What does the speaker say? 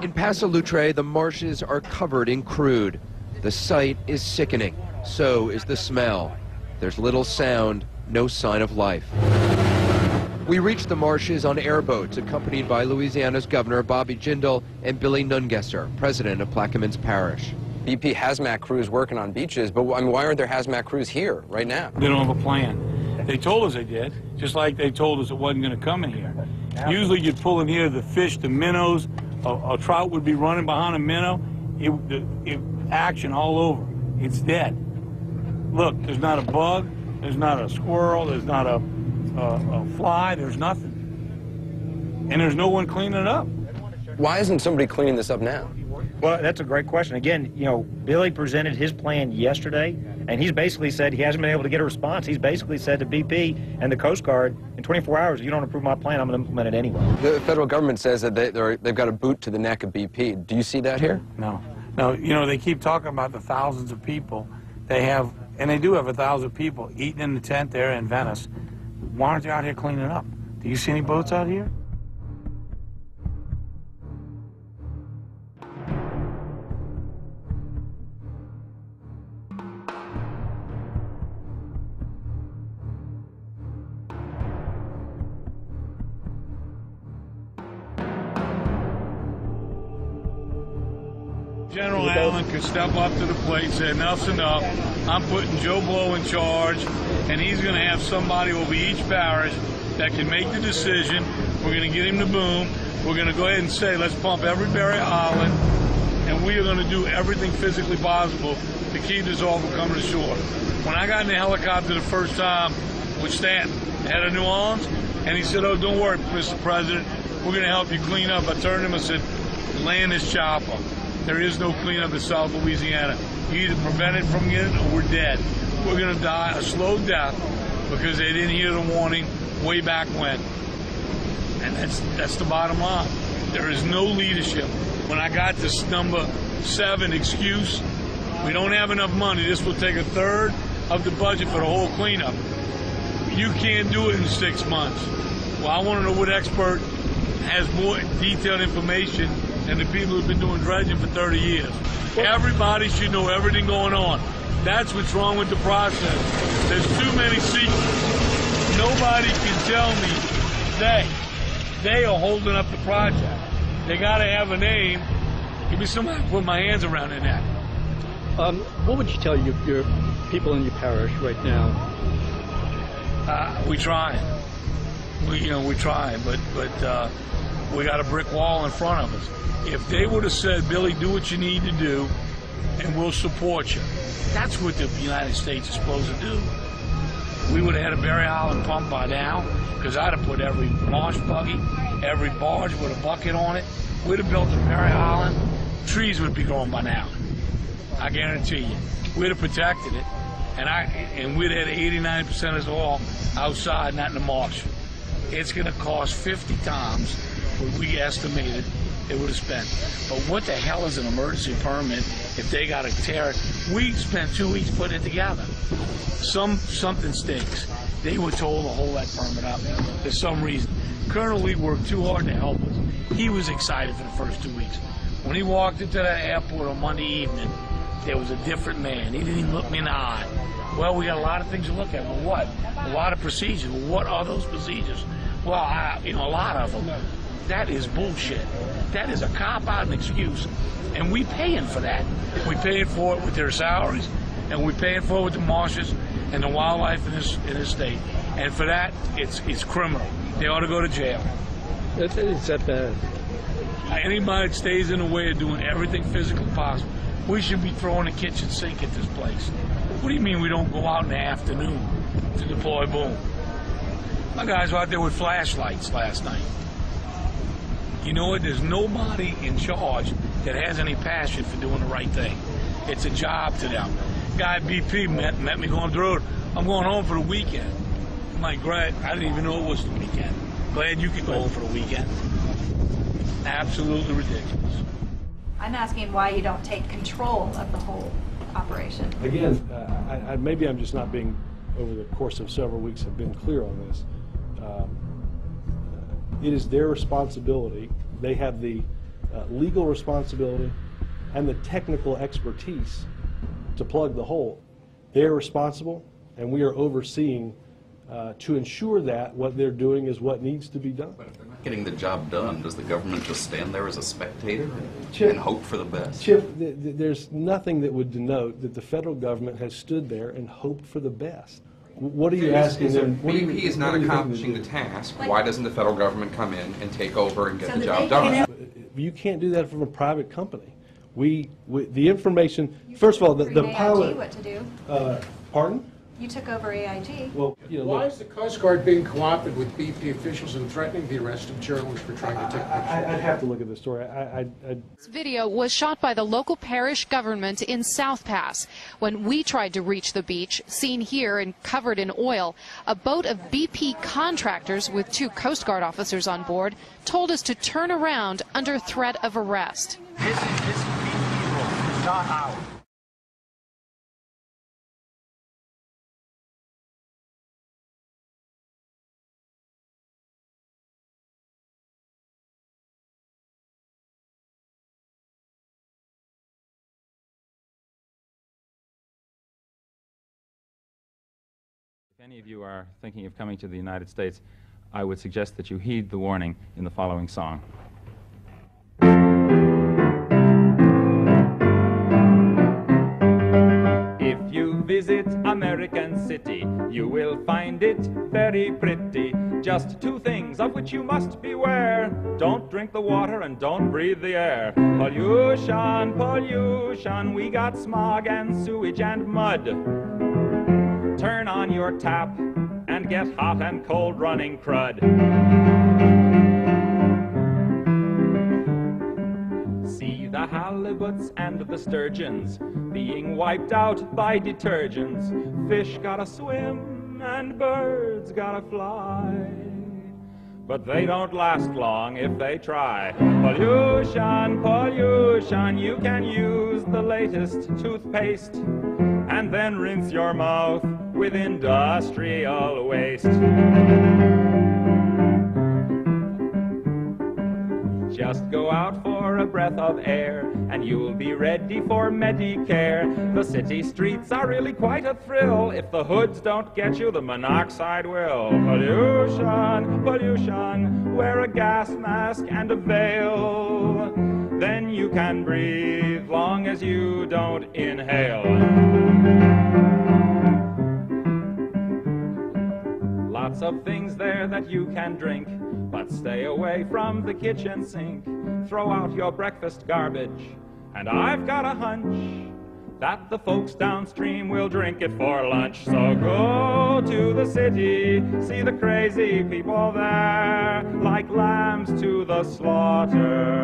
In Paso Loutre, the marshes are covered in crude. The sight is sickening. So is the smell. There's little sound, no sign of life. We reached the marshes on airboats, accompanied by Louisiana's Governor Bobby Jindal and Billy Nungesser, president of Plaquemines Parish. BP hazmat crews working on beaches, but I mean, why aren't there hazmat crews here right now? They don't have a plan. They told us they did, just like they told us it wasn't going to come in here. Usually you'd pull in here the fish, the minnows, a trout would be running behind a minnow. Action all over. It's dead. Look, there's not a bug, there's not a squirrel, there's not a fly, there's nothing. And there's no one cleaning it up. Why isn't somebody cleaning this up now? Well, that's a great question. Again, you know, Billy presented his plan yesterday, and he's basically said he hasn't been able to get a response. He's basically said to BP and the Coast Guard, in 24 hours, if you don't approve my plan, I'm going to implement it anyway. The federal government says that they've got a boot to the neck of BP. Do you see that here? No. No, you know, they keep talking about the thousands of people they have, and they do have 1,000 people eating in the tent there in Venice. Why aren't they out here cleaning up? Do you see any boats out here? General Allen could step up to the plate and say, enough's enough. I'm putting Joe Blow in charge, and he's going to have somebody over each parish that can make the decision. We're going to get him the boom. We're going to go ahead and say, let's pump every Barry Island, and we are going to do everything physically possible to keep this all from coming to shore. When I got in the helicopter the first time with Stanton, head of New Orleans, and he said, oh, don't worry, Mr. President, we're going to help you clean up. I turned to him and said, land this chopper. There is no cleanup in South Louisiana. You either prevent it from getting or we're dead. We're going to die a slow death because they didn't hear the warning way back when. And that's the bottom line. There is no leadership. When I got this number 7 excuse, we don't have enough money. This will take 1/3 of the budget for the whole cleanup. You can't do it in 6 months. Well, I want to know what expert has more detailed information than the people who've been doing dredging for 30 years. Everybody should know everything going on. That's what's wrong with the process. There's too many secrets. Nobody can tell me they are holding up the project. They got to have a name. Give me somebody to put my hands around their neck. What would you tell your people in your parish right now? We try. We try, but we got a brick wall in front of us. If they would have said, Billy, do what you need to do, and we'll support you. That's what the United States is supposed to do. We would have had a Barry Island pump by now, because I'd have put every marsh buggy, every barge with a bucket on it. We'd have built a Barry Island. Trees would be growing by now. I guarantee you. We'd have protected it, and we'd have had 89% of us all outside, not in the marsh. It's going to cost 50 times what we estimated it would have spent. But what the hell is an emergency permit if they got to tear it? We spent 2 weeks putting it together. Something stinks. They were told to hold that permit up for some reason. Colonel Lee worked too hard to help us. He was excited for the first 2 weeks. When he walked into that airport on Monday evening, there was a different man. He didn't even look me in the eye. Well, we got a lot of things to look at. Well, what? A lot of procedures. Well, what are those procedures? Well, a lot of them. That is bullshit. That is a cop-out and excuse. And we paying for that. We paying for it with their salaries, and we paying for it with the marshes and the wildlife in this state. And for that, it's criminal. They ought to go to jail. It's that bad. Anybody that stays in the way of doing everything physically possible, we should be throwing a kitchen sink at this place. What do you mean we don't go out in the afternoon to deploy boom? My guys were out there with flashlights last night. You know what? There's nobody in charge that has any passion for doing the right thing. It's a job to them. Guy at BP met me going through it. I'm going home for the weekend. I'm like, Greg, I didn't even know it was the weekend. Glad you could go home for the weekend. Absolutely ridiculous. I'm asking why you don't take control of the whole operation. Again, maybe I'm just not being, over the course of several weeks, have been clear on this. It is their responsibility. They have the legal responsibility and the technical expertise to plug the hole. They're responsible, and we are overseeing to ensure that what they're doing is what needs to be done. But if they're not getting the job done, does the government just stand there as a spectator and hope for the best? Chip, there's nothing that would denote that the federal government has stood there and hoped for the best. What are you asking them? BP is not accomplishing the task. Why doesn't the federal government come in and take over and get the job done? You can't do that from a private company. The information, first of all, the pilot. AIG what to do. Pardon? You took over AIG. Well, Why is the Coast Guard being co-opted with BP officials and threatening the arrest of journalists for trying to take pictures? I'd have to look at the story. This video was shot by the local parish government in South Pass. When we tried to reach the beach, seen here and covered in oil, a boat of BP contractors with 2 Coast Guard officers on board told us to turn around under threat of arrest. This is BP's role, it's not ours. If any of you are thinking of coming to the United States, I would suggest that you heed the warning in the following song. If you visit American City, you will find it very pretty. Just 2 things of which you must beware. Don't drink the water and don't breathe the air. Pollution, pollution, we got smog and sewage and mud. Turn on your tap and get hot and cold running crud. See the halibuts and the sturgeons being wiped out by detergents. Fish gotta swim and birds gotta fly, but they don't last long if they try. Pollution, pollution, you can use the latest toothpaste and then rinse your mouth with industrial waste. Just go out for a breath of air and you'll be ready for Medicare. The city streets are really quite a thrill. If the hoods don't get you, the monoxide will. Pollution, pollution, wear a gas mask and a veil. Then you can breathe long as you don't inhale. Lots of things there that you can drink, but stay away from the kitchen sink. Throw out your breakfast garbage, and I've got a hunch that the folks downstream will drink it for lunch. So go to the city, see the crazy people there, like lambs to the slaughter.